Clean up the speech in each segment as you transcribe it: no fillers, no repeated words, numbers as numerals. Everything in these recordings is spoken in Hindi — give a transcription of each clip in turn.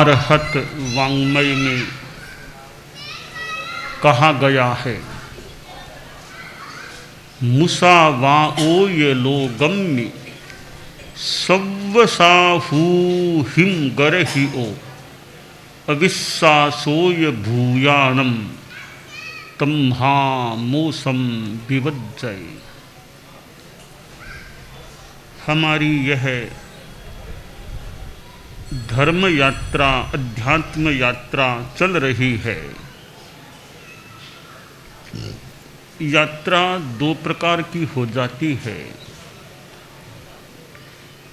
अरहत वाङ्मय में कहा गया है, मुसा वाओ ये लोगम्य सव्वसाहू हिम गरहि ओ अविश्वासोय भूयानम तम्हा मोसम विवज्जय। हमारी यह धर्म यात्रा, अध्यात्म यात्रा चल रही है। यात्रा दो प्रकार की हो जाती है,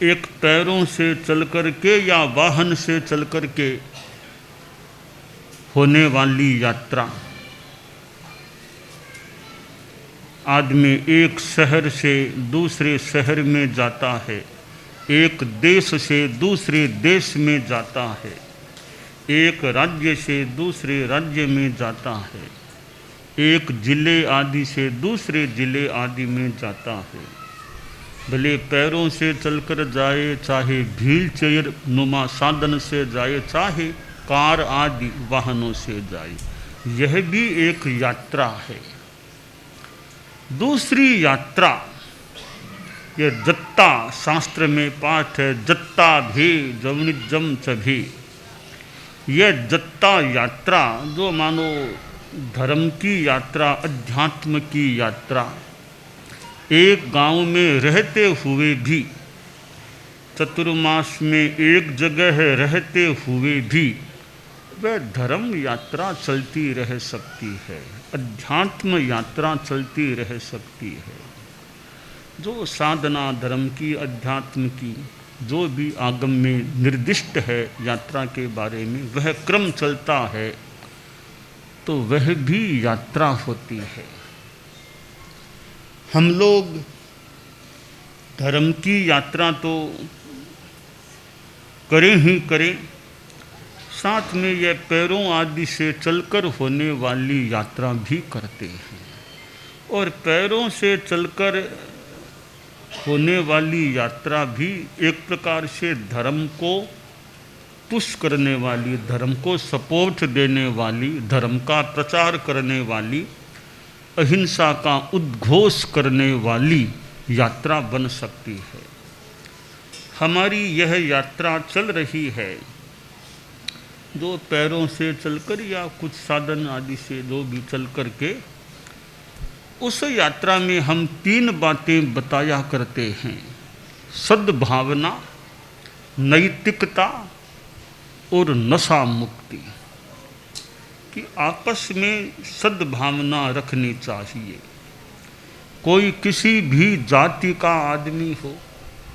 एक पैरों से चल कर के या वाहन से चल कर के होने वाली यात्रा। आदमी एक शहर से दूसरे शहर में जाता है, एक देश से दूसरे देश में जाता है, एक राज्य से दूसरे राज्य में जाता है, एक जिले आदि से दूसरे जिले आदि में जाता है। भले पैरों से चलकर जाए, चाहे व्हील चेयर नुमा साधन से जाए, चाहे कार आदि वाहनों से जाए, यह भी एक यात्रा है। दूसरी यात्रा, यह जत्ता, शास्त्र में पाठ है, जत्ता भे जवनिजम चभे। यह जत्ता यात्रा जो मानो धर्म की यात्रा, अध्यात्म की यात्रा, एक गांव में रहते हुए भी, चतुर्मास में एक जगह रहते हुए भी वह धर्म यात्रा चलती रह सकती है, अध्यात्म यात्रा चलती रह सकती है। जो साधना धर्म की, अध्यात्म की जो भी आगम में निर्दिष्ट है यात्रा के बारे में, वह क्रम चलता है तो वह भी यात्रा होती है। हम लोग धर्म की यात्रा तो करें ही करें, साथ में यह पैरों आदि से चलकर होने वाली यात्रा भी करते हैं। और पैरों से चलकर होने वाली यात्रा भी एक प्रकार से धर्म को पुश करने वाली, धर्म को सपोर्ट देने वाली, धर्म का प्रचार करने वाली, अहिंसा का उद्घोष करने वाली यात्रा बन सकती है। हमारी यह यात्रा चल रही है, जो पैरों से चलकर या कुछ साधन आदि से जो भी चल कर के, उस यात्रा में हम तीन बातें बताया करते हैं, सद्भावना, नैतिकता और नशा मुक्ति, कि आपस में सद्भावना रखनी चाहिए। कोई किसी भी जाति का आदमी हो,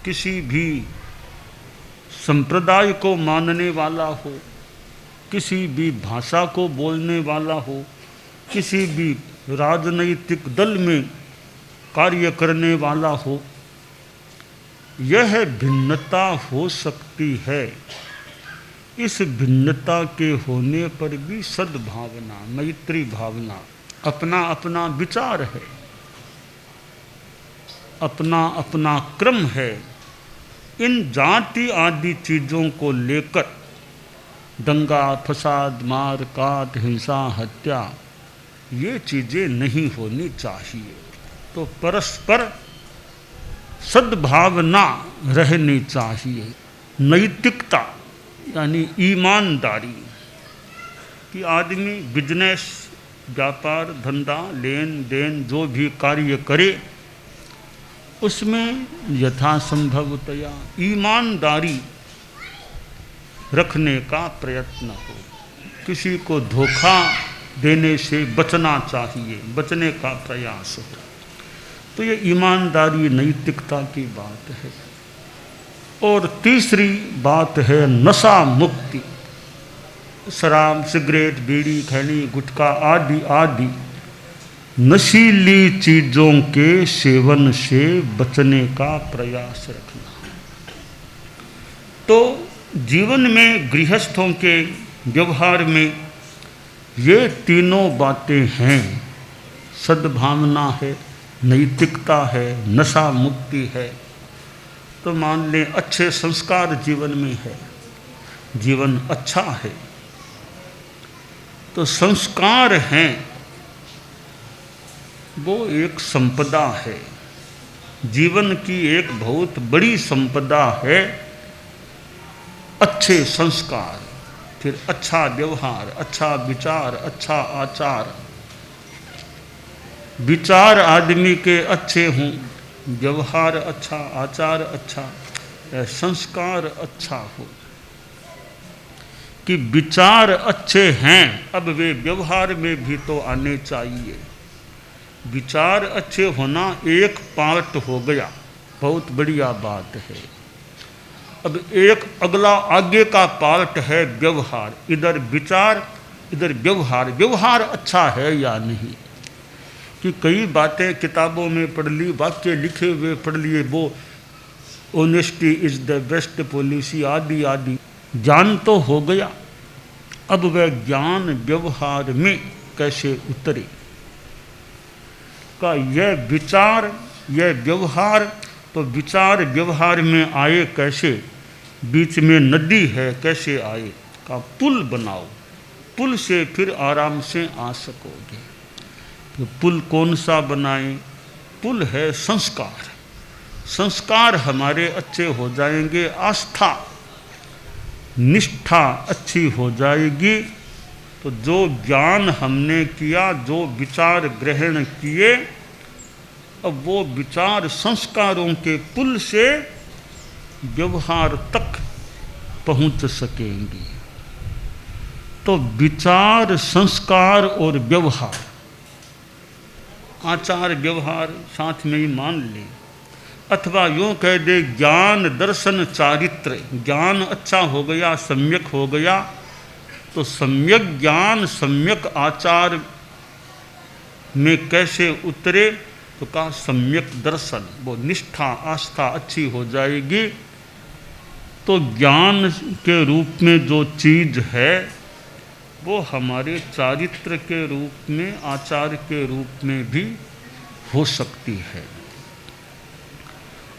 किसी भी संप्रदाय को मानने वाला हो, किसी भी भाषा को बोलने वाला हो, किसी भी राजनैतिक दल में कार्य करने वाला हो, यह भिन्नता हो सकती है। इस भिन्नता के होने पर भी सद्भावना, मैत्री भावना, अपना अपना विचार है, अपना अपना क्रम है। इन जाति आदि चीज़ों को लेकर दंगा फसाद, मार काट, हिंसा, हत्या, ये चीज़ें नहीं होनी चाहिए। तो परस्पर सद्भावना रहनी चाहिए। नैतिकता यानी ईमानदारी, कि आदमी बिजनेस, व्यापार, धंधा, लेन देन जो भी कार्य करे, उसमें यथासंभवतया ईमानदारी रखने का प्रयत्न हो। किसी को धोखा देने से बचना चाहिए, बचने का प्रयास हो। तो ये ईमानदारी, नैतिकता की बात है। और तीसरी बात है नशा मुक्ति। शराब, सिगरेट, बीड़ी, खैनी, गुटखा आदि आदि नशीली चीज़ों के सेवन से बचने का प्रयास रखना। तो जीवन में गृहस्थों के व्यवहार में ये तीनों बातें हैं, सद्भावना है, नैतिकता है, नशा मुक्ति है। तो मान लें अच्छे संस्कार जीवन में है, जीवन अच्छा है। तो संस्कार हैं वो एक संपदा है, जीवन की एक बहुत बड़ी संपदा है। अच्छे संस्कार, फिर अच्छा व्यवहार, अच्छा विचार, अच्छा आचार। विचार आदमी के अच्छे हों, व्यवहार अच्छा, आचार अच्छा, संस्कार अच्छा हो। कि विचार अच्छे हैं, अब वे व्यवहार में भी तो आने चाहिए। विचार अच्छे होना एक पार्ट हो गया, बहुत बढ़िया बात है। अब एक अगला आगे का पार्ट है व्यवहार। इधर विचार, इधर व्यवहार। व्यवहार अच्छा है या नहीं, कि कई बातें किताबों में पढ़ ली, वाक्य लिखे हुए पढ़ लिए, वो honesty is the best policy आदि आदि, ज्ञान तो हो गया। अब वह ज्ञान व्यवहार में कैसे उतरे, का यह विचार, यह व्यवहार, तो विचार व्यवहार में आए कैसे, बीच में नदी है कैसे आए, का पुल बनाओ, पुल से फिर आराम से आ सकोगे। तो पुल कौन सा बनाएं, पुल है संस्कार। संस्कार हमारे अच्छे हो जाएंगे, आस्था निष्ठा अच्छी हो जाएगी, तो जो ज्ञान हमने किया, जो विचार ग्रहण किए, अब वो विचार संस्कारों के पुल से व्यवहार तक पहुंच सकेंगे। तो विचार, संस्कार और व्यवहार, आचार व्यवहार साथ में ही मान ले, अथवा यूँ कह दे ज्ञान दर्शन चारित्र। ज्ञान अच्छा हो गया, सम्यक हो गया, तो सम्यक ज्ञान सम्यक आचार में कैसे उतरे, तो कहा सम्यक दर्शन। वो निष्ठा आस्था अच्छी हो जाएगी, तो ज्ञान के रूप में जो चीज़ है वो हमारे चारित्र के रूप में, आचार के रूप में भी हो सकती है।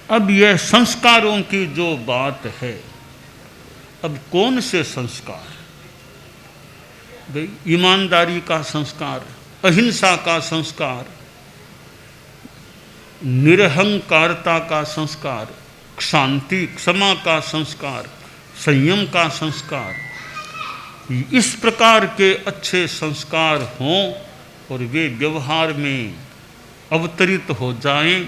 अब यह संस्कारों की जो बात है, अब कौन से संस्कार, भाई ईमानदारी का संस्कार, अहिंसा का संस्कार, निरहंकारता का संस्कार, शांति क्षमा का संस्कार, संयम का संस्कार, इस प्रकार के अच्छे संस्कार हों और वे व्यवहार में अवतरित हो जाएं,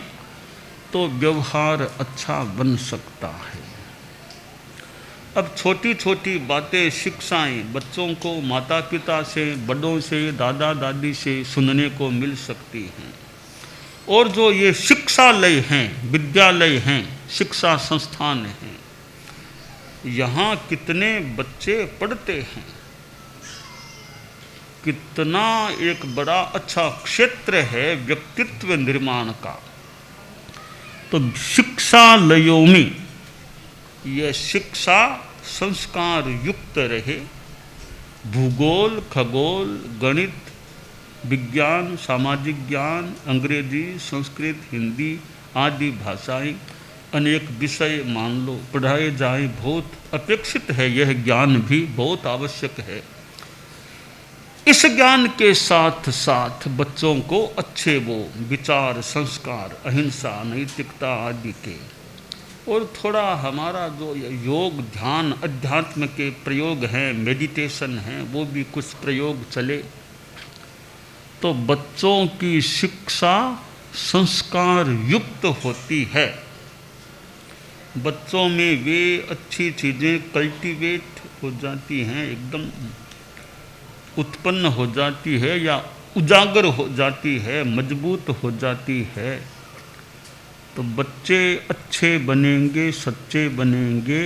तो व्यवहार अच्छा बन सकता है। अब छोटी छोटी बातें, शिक्षाएं बच्चों को माता पिता से, बड़ों से, दादा दादी से सुनने को मिल सकती हैं। और जो ये शिक्षालय हैं, विद्यालय हैं, शिक्षा संस्थान हैं, यहाँ कितने बच्चे पढ़ते हैं, कितना एक बड़ा अच्छा क्षेत्र है व्यक्तित्व निर्माण का। तो शिक्षालयों में यह शिक्षा संस्कार युक्त रहे। भूगोल, खगोल, गणित, विज्ञान, सामाजिक ज्ञान, अंग्रेजी, संस्कृत, हिंदी आदि भाषाएं, अनेक विषय मान लो पढ़ाए जाएं। बहुत अपेक्षित है, यह ज्ञान भी बहुत आवश्यक है। इस ज्ञान के साथ साथ बच्चों को अच्छे वो विचार, संस्कार, अहिंसा, नैतिकता आदि के, और थोड़ा हमारा जो योग, ध्यान, अध्यात्म के प्रयोग हैं, मेडिटेशन हैं, वो भी कुछ प्रयोग चले, तो बच्चों की शिक्षा संस्कार युक्त होती है। बच्चों में वे अच्छी चीज़ें कल्टीवेट हो जाती हैं, एकदम उत्पन्न हो जाती है या उजागर हो जाती है, मजबूत हो जाती है। तो बच्चे अच्छे बनेंगे, सच्चे बनेंगे,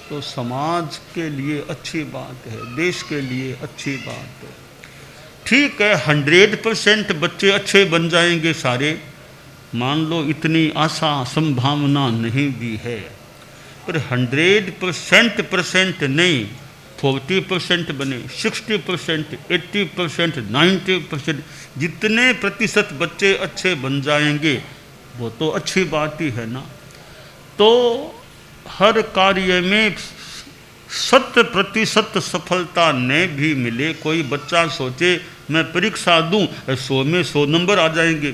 तो समाज के लिए अच्छी बात है, देश के लिए अच्छी बात है। ठीक है, 100% बच्चे अच्छे बन जाएंगे सारे, मान लो इतनी आशा संभावना नहीं भी है, पर 100% नहीं, 40% बने, 60%, 80%, 90%, जितने प्रतिशत बच्चे अच्छे बन जाएंगे वो तो अच्छी बात ही है ना। तो हर कार्य में 100% सफलता न भी मिले। कोई बच्चा सोचे मैं परीक्षा दूं 100 में 100 नंबर आ जाएंगे,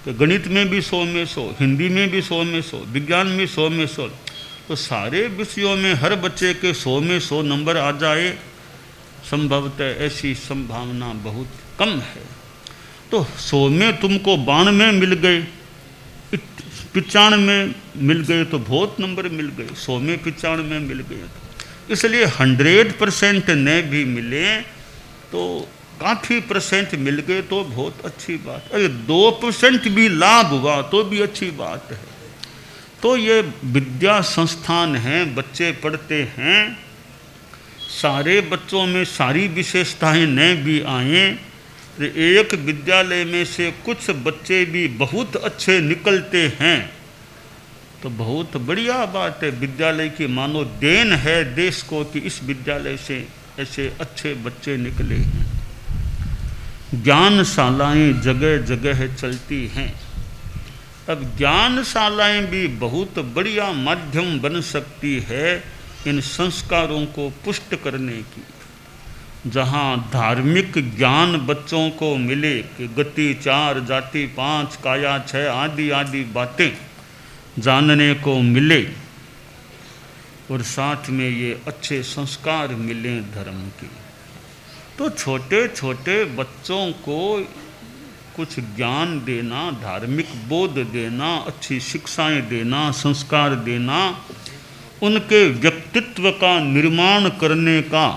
तो गणित में भी 100 में 100, हिंदी में भी 100 में 100, विज्ञान में 100 में 100, तो सारे विषयों में हर बच्चे के 100 में 100 नंबर आ जाए, संभवतः ऐसी संभावना बहुत कम है। तो 100 में तुमको 92 मिल गए, 95 में मिल गए तो बहुत नंबर मिल गए, 100 में 95 मिल गए। इसलिए 100% न भी मिले तो काफ़ी % मिल गए तो बहुत अच्छी बात। अरे 2% भी लाभ हुआ तो भी अच्छी बात है। तो ये विद्या संस्थान हैं, बच्चे पढ़ते हैं, सारे बच्चों में सारी विशेषताएं न भी आएँ, एक विद्यालय में से कुछ बच्चे भी बहुत अच्छे निकलते हैं तो बहुत बढ़िया बात है। विद्यालय की मानो देन है देश को कि इस विद्यालय से ऐसे अच्छे बच्चे निकले हैं। ज्ञानशालाएं जगह जगह चलती हैं। अब ज्ञानशालाएं भी बहुत बढ़िया माध्यम बन सकती है इन संस्कारों को पुष्ट करने की। जहाँ धार्मिक ज्ञान बच्चों को मिले कि गति 4, जाति 5, काया 6 आदि आदि बातें जानने को मिले, और साथ में ये अच्छे संस्कार मिलें धर्म के, तो छोटे छोटे बच्चों को कुछ ज्ञान देना, धार्मिक बोध देना, अच्छी शिक्षाएं देना, संस्कार देना, उनके व्यक्तित्व का निर्माण करने का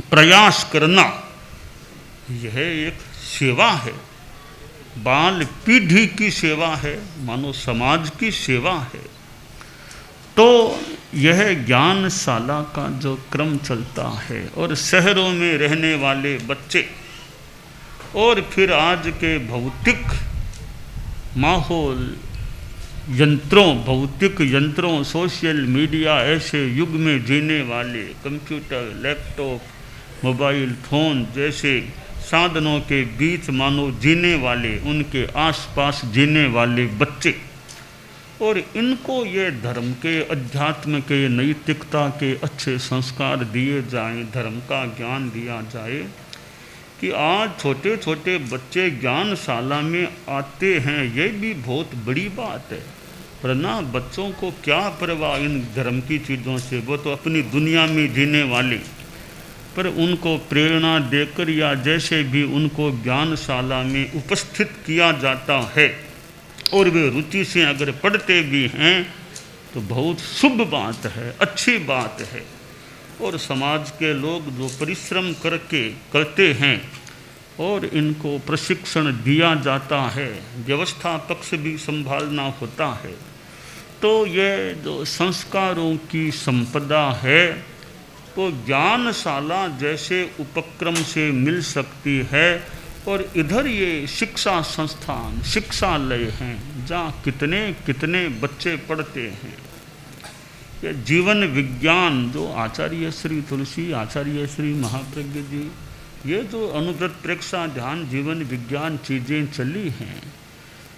प्रयास करना, यह एक सेवा है, बाल पीढ़ी की सेवा है, मानो समाज की सेवा है। तो यह ज्ञानशाला का जो क्रम चलता है, और शहरों में रहने वाले बच्चे और फिर आज के भौतिक माहौल, भौतिक यंत्रों, सोशल मीडिया ऐसे युग में जीने वाले, कंप्यूटर, लैपटॉप, मोबाइल फोन जैसे साधनों के बीच मानो जीने वाले, उनके आसपास जीने वाले बच्चे, और इनको ये धर्म के, अध्यात्म के, नैतिकता के अच्छे संस्कार दिए जाएं, धर्म का ज्ञान दिया जाए कि आज छोटे छोटे बच्चे ज्ञानशाला में आते हैं, ये भी बहुत बड़ी बात है। वरना बच्चों को क्या परवाह इन धर्म की चीज़ों से, वो तो अपनी दुनिया में जीने वाले, पर उनको प्रेरणा देकर या जैसे भी उनको ज्ञानशाला में उपस्थित किया जाता है और वे रुचि से अगर पढ़ते भी हैं तो बहुत शुभ बात है, अच्छी बात है। और समाज के लोग जो परिश्रम करते हैं और इनको प्रशिक्षण दिया जाता है, व्यवस्था पक्ष भी संभालना होता है, तो ये जो संस्कारों की संपदा है तो ज्ञानशाला जैसे उपक्रम से मिल सकती है। और इधर ये शिक्षा संस्थान, शिक्षालय हैं जहाँ कितने कितने बच्चे पढ़ते हैं। ये जीवन विज्ञान जो आचार्य श्री तुलसी, आचार्य श्री महाप्रज्ञ जी, ये जो अनुव्रत प्रेक्षा ध्यान जीवन विज्ञान चीज़ें चली हैं,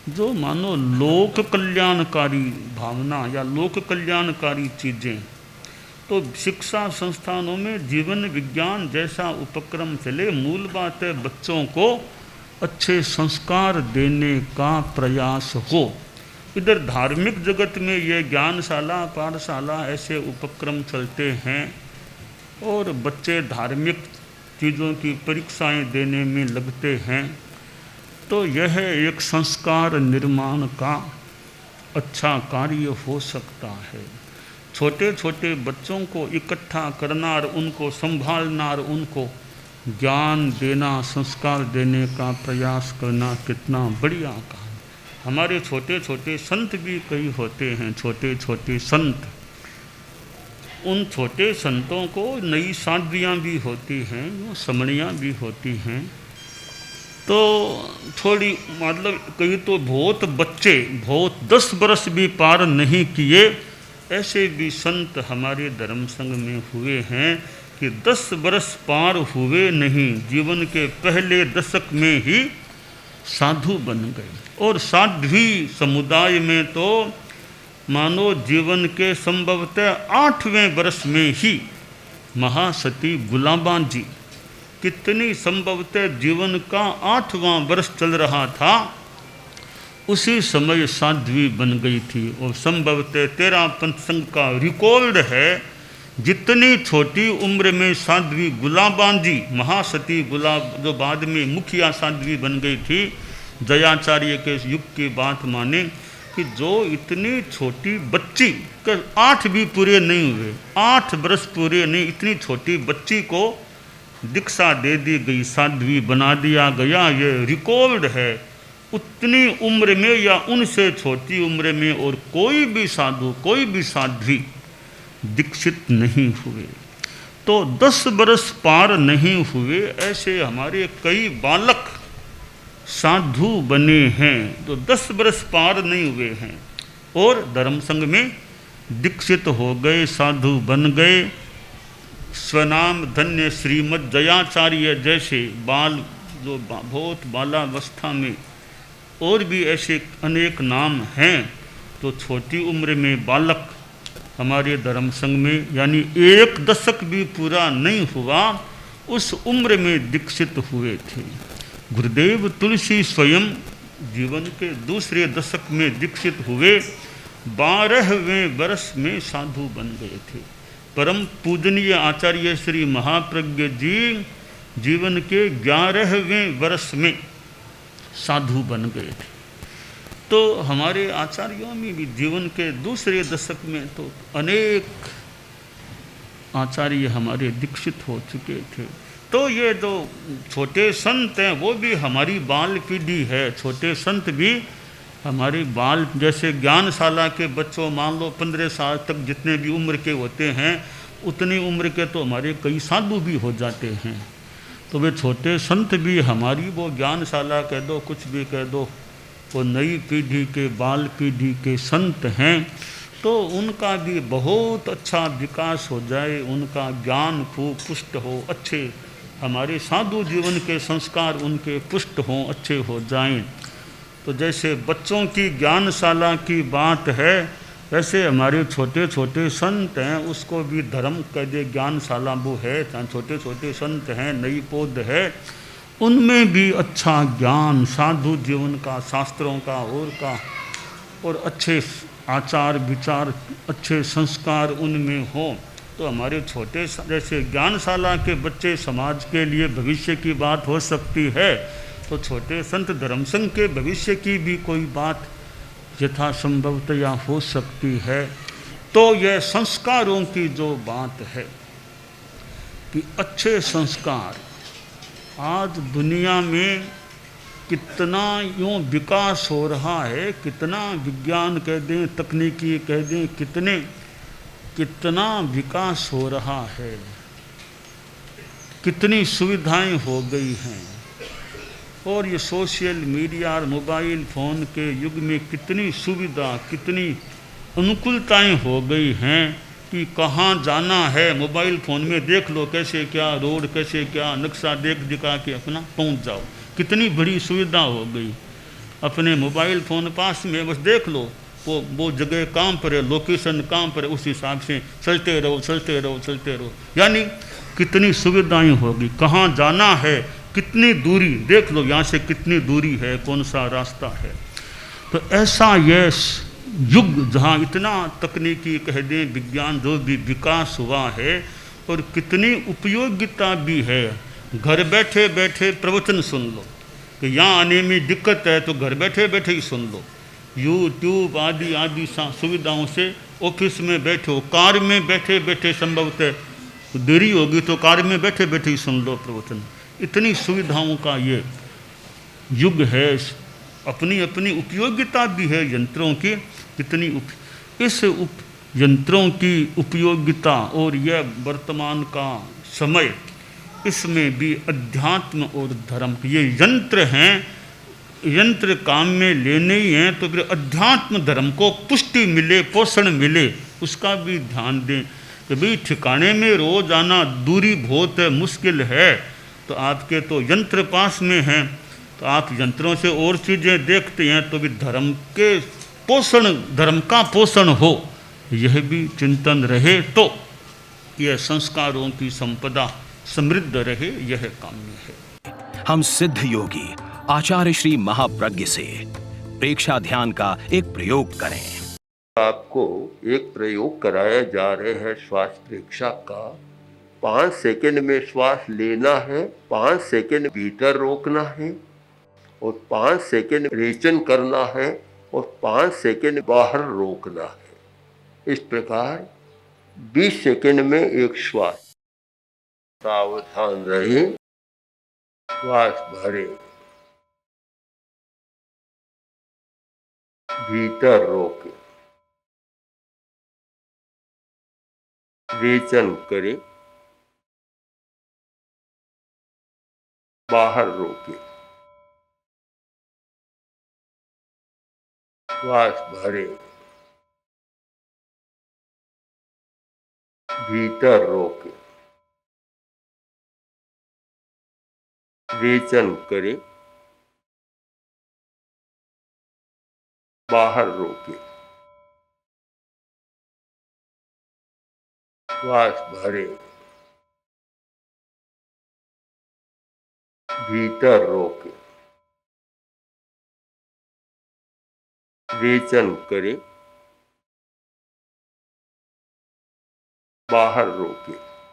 जो मानो लोक कल्याणकारी भावना या लोक कल्याणकारी चीज़ें, तो शिक्षा संस्थानों में जीवन विज्ञान जैसा उपक्रम चले। मूल बात है बच्चों को अच्छे संस्कार देने का प्रयास हो। इधर धार्मिक जगत में ये ज्ञानशाला, पाठशाला ऐसे उपक्रम चलते हैं और बच्चे धार्मिक चीज़ों की परीक्षाएं देने में लगते हैं, तो यह एक संस्कार निर्माण का अच्छा कार्य हो सकता है। छोटे छोटे बच्चों को इकट्ठा करना और उनको संभालना और उनको ज्ञान देना, संस्कार देने का प्रयास करना कितना बढ़िया काम। हमारे छोटे छोटे संत भी कई होते हैं, छोटे छोटे संत, उन छोटे संतों को नई साधवियाँ भी होती हैं, वो समणियाँ भी होती हैं, तो थोड़ी मतलब कहीं तो बहुत बच्चे, बहुत 10 बरस भी पार नहीं किए, ऐसे भी संत हमारे धर्म संघ में हुए हैं कि 10 बरस पार हुए नहीं, जीवन के पहले दशक में ही साधु बन गए। और साध्वी समुदाय में तो मानो जीवन के संभवतः 8वें वर्ष में ही महासती गुलाबां जी, कितनी संभवतः जीवन का 8वां वर्ष चल रहा था, उसी समय साध्वी बन गई थी। और संभवतः 13 पंचसंग का रिकॉर्ड है, जितनी छोटी उम्र में साध्वी गुलाबां जी, महासती गुलाब, जो बाद में मुखिया साध्वी बन गई थी, जयाचार्य के युग की बात माने कि जो इतनी छोटी बच्ची, 8 भी पूरे नहीं हुए, 8 वर्ष पूरे नहीं, इतनी छोटी बच्ची को दीक्षा दे दी गई, साध्वी बना दिया गया। ये रिकॉर्ड है। उतनी उम्र में या उनसे छोटी उम्र में और कोई भी साधु, कोई भी साध्वी दीक्षित नहीं हुए। तो 10 वर्ष पार नहीं हुए ऐसे हमारे कई बालक साधु बने हैं, तो 10 वर्ष पार नहीं हुए हैं और धर्म संघ में दीक्षित हो गए, साधु बन गए। स्वनाम धन्य श्रीमद जयाचार्य जैसे बाल, जो बहुत बालावस्था में, और भी ऐसे अनेक नाम हैं। तो छोटी उम्र में बालक हमारे धर्म संघ में, यानी 1 दशक भी पूरा नहीं हुआ, उस उम्र में दीक्षित हुए थे। गुरुदेव तुलसी स्वयं जीवन के दूसरे दशक में दीक्षित हुए, 12वें वर्ष में साधु बन गए थे। परम पूजनीय आचार्य श्री महाप्रज्ञ जी जीवन के 11वें वर्ष में साधु बन गए थे। तो हमारे आचार्यों में भी जीवन के दूसरे दशक में तो अनेक आचार्य हमारे दीक्षित हो चुके थे। तो ये जो छोटे संत हैं वो भी हमारी बाल पीढ़ी है। छोटे संत भी हमारी बाल, जैसे ज्ञानशाला के बच्चों मान लो 15 साल तक जितने भी उम्र के होते हैं, उतनी उम्र के तो हमारे कई साधु भी हो जाते हैं। तो वे छोटे संत भी हमारी, वो ज्ञानशाला कह दो, कुछ भी कह दो, वो नई पीढ़ी के, बाल पीढ़ी के संत हैं। तो उनका भी बहुत अच्छा विकास हो जाए, उनका ज्ञान खूब पुष्ट हो, अच्छे हमारे साधु जीवन के संस्कार उनके पुष्ट हों, अच्छे हो जाएं। तो जैसे बच्चों की ज्ञानशाला की बात है, वैसे हमारे छोटे छोटे संत हैं, उसको भी धर्म कह दे, ज्ञानशाला वो है, छोटे छोटे संत हैं, नई पौध है, उनमें भी अच्छा ज्ञान साधु जीवन का, शास्त्रों का और अच्छे आचार विचार, अच्छे संस्कार उनमें हों। तो हमारे छोटे जैसे ज्ञानशाला के बच्चे समाज के लिए भविष्य की बात हो सकती है, तो छोटे संत धर्म संघ के भविष्य की भी कोई बात यथासंभवतया हो सकती है। तो यह संस्कारों की जो बात है कि अच्छे संस्कार, आज दुनिया में कितना यूँ विकास हो रहा है, कितना विज्ञान कह दें, तकनीकी कह दें, कितना विकास हो रहा है, कितनी सुविधाएं हो गई हैं। और ये सोशल मीडिया और मोबाइल फ़ोन के युग में कितनी सुविधा, कितनी अनुकूलताएं हो गई हैं कि कहाँ जाना है मोबाइल फ़ोन में देख लो, कैसे क्या रोड, कैसे क्या नक्शा देख दिखा के अपना पहुँच जाओ। कितनी बड़ी सुविधा हो गई। अपने मोबाइल फ़ोन पास में बस देख लो, वो जगह कहाँ पर है, लोकेशन कहाँ पर है, उस हिसाब से चलते रहो। यानी कितनी सुविधाएं होगी। कहाँ जाना है, कितनी दूरी देख लो, यहाँ से कितनी दूरी है, कौन सा रास्ता है। तो ऐसा यह युग जहाँ इतना तकनीकी कह दें, विज्ञान जो भी विकास हुआ है, और कितनी उपयोगिता भी है। घर बैठे बैठे प्रवचन सुन लो, कि यहाँ आने में दिक्कत है तो घर बैठे बैठे ही सुन लो। यूट्यूब आदि सुविधाओं से ऑफिस में बैठे हो, कार में बैठे बैठे, संभवतः देरी होगी तो कार में बैठे बैठे ही सुन लो प्रवचन। इतनी सुविधाओं का ये युग है। अपनी अपनी उपयोगिता भी है यंत्रों की। कितनी इस यंत्रों की उपयोगिता और यह वर्तमान का समय, इसमें भी अध्यात्म और धर्म, ये यंत्र हैं, यंत्र काम में लेने ही हैं, तो फिर अध्यात्म धर्म को पुष्टि मिले, पोषण मिले, उसका भी ध्यान दें। कि भाई ठिकाने में रोज आना, दूरी बहुत है, मुश्किल है, तो आपके तो यंत्र पास में हैं, तो आप यंत्रों से और चीज़ें देखते हैं, तो भी धर्म के पोषण, धर्म का पोषण हो, यह भी चिंतन रहे। तो यह संस्कारों की संपदा समृद्ध रहे, यह काम्य है। हम सिद्ध योगी आचार्य श्री महाप्रज्ञ से प्रेक्षा ध्यान का एक प्रयोग करें। आपको एक प्रयोग कराया जा रहे हैं श्वास प्रेक्षा का। 5 सेकंड में श्वास लेना है, 5 सेकंड भीतर रोकना है और 5 सेकंड रेचन करना है और 5 सेकंड बाहर रोकना है। इस प्रकार 20 सेकंड में एक श्वास। सावधान रहे, श्वास भरे, भीतर रोके, रेचन करे, बाहर रोके, श्वास भरे, भीतर रोके, रेचन करे, बाहर रोके, श्वास भरे, भीतर रोके, रेचन करे, बाहर रोके,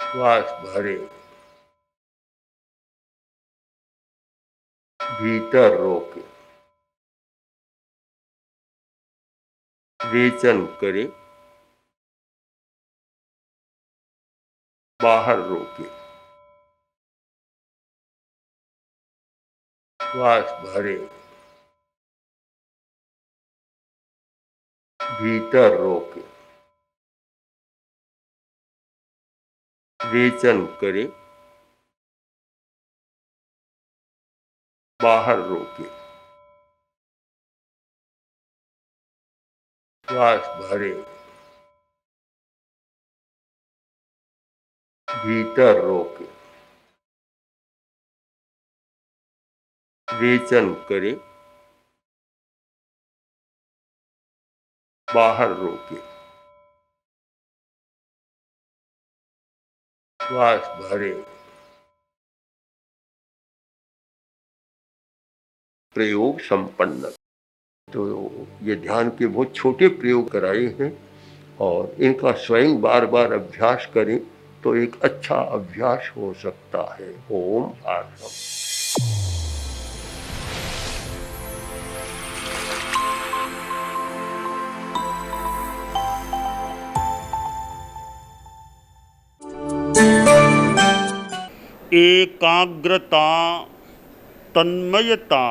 श्वास भरे, भीतर रोके, रेचन करे, बाहर रोके, श्वास भरे, भीतर रोके, रेचन करे, बाहर रोके, श्वास भरे, भीतर रोके, रेचन करे, बाहर रोके, श्वास भरे। प्रयोग संपन्न। तो ये ध्यान के बहुत छोटे प्रयोग कराए हैं और इनका स्वयं बार बार अभ्यास करें तो एक अच्छा अभ्यास हो सकता है। ओम आत्मा। एकाग्रता, तन्मयता,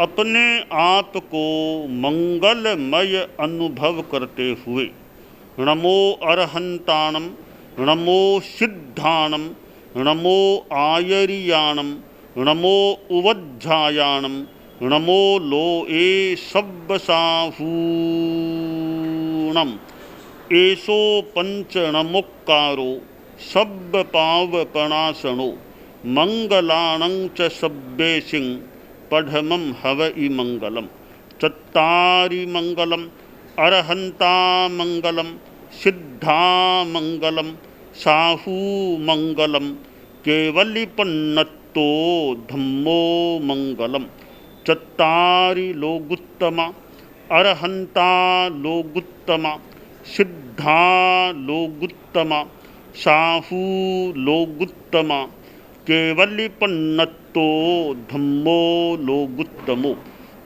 अपने आप को मंगलमय अनुभव करते हुए नमो अरहंताणम, नमो सिद्धाणम, नमो आयरियाणम, नमो उवज्झायाणम, नमो लोए सब्बसाहूणम, एसो पंचणमुक्कारो सब्ब पावपणासनो मंगलाणं च सब्बेसिं पढ़मं हवइ मंगलम। चत्तारि मंगलम, अरहंता मंगलम, सिद्धा मंगलम, साहू मंगलम, केवलिपन्नत्तो धम्मो मंगलम। चत्तारि लोगुत्तमा, अरहंता लोगुत्तमा, सिद्धा लोगुत्तमा, साहू लोगुत्तमा, केवलिपन्नत्तो धम्मो लोगुत्तमो।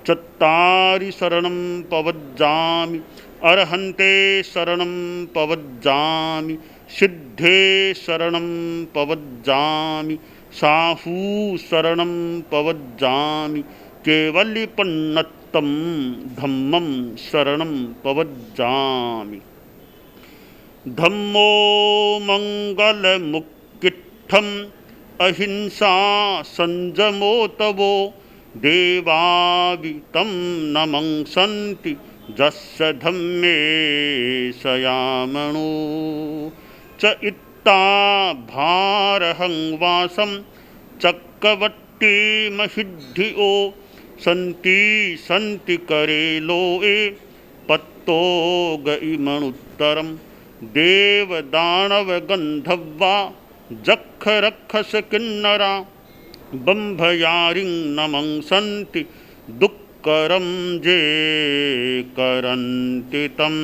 चत्तारि शरणं पवज्जामि, अरहन्ते शरणं पवज्जामि, सिद्धे शरणं पवज्जामि, साहू शरणं पवज्जामि, केवलिपन्नत्तं धम्मं शरणं पवज्जामि। धम्मो मंगलमुक्किट्ठम् अहिंसा संजमो तवो देवावितं नमंसन्ति जस्य धम्मे सयामणो। च इत्ता भारहं वासं चक्रवट्टी महिद्धियो सन्ति सन्ति करे लोए स्तोग इमनुत्तरम देवदानव गंधर्वा जक्ष रक्षस किन्नरा बंभयारिं नमंसन्ति दुक्करं जे करन्ति तम्।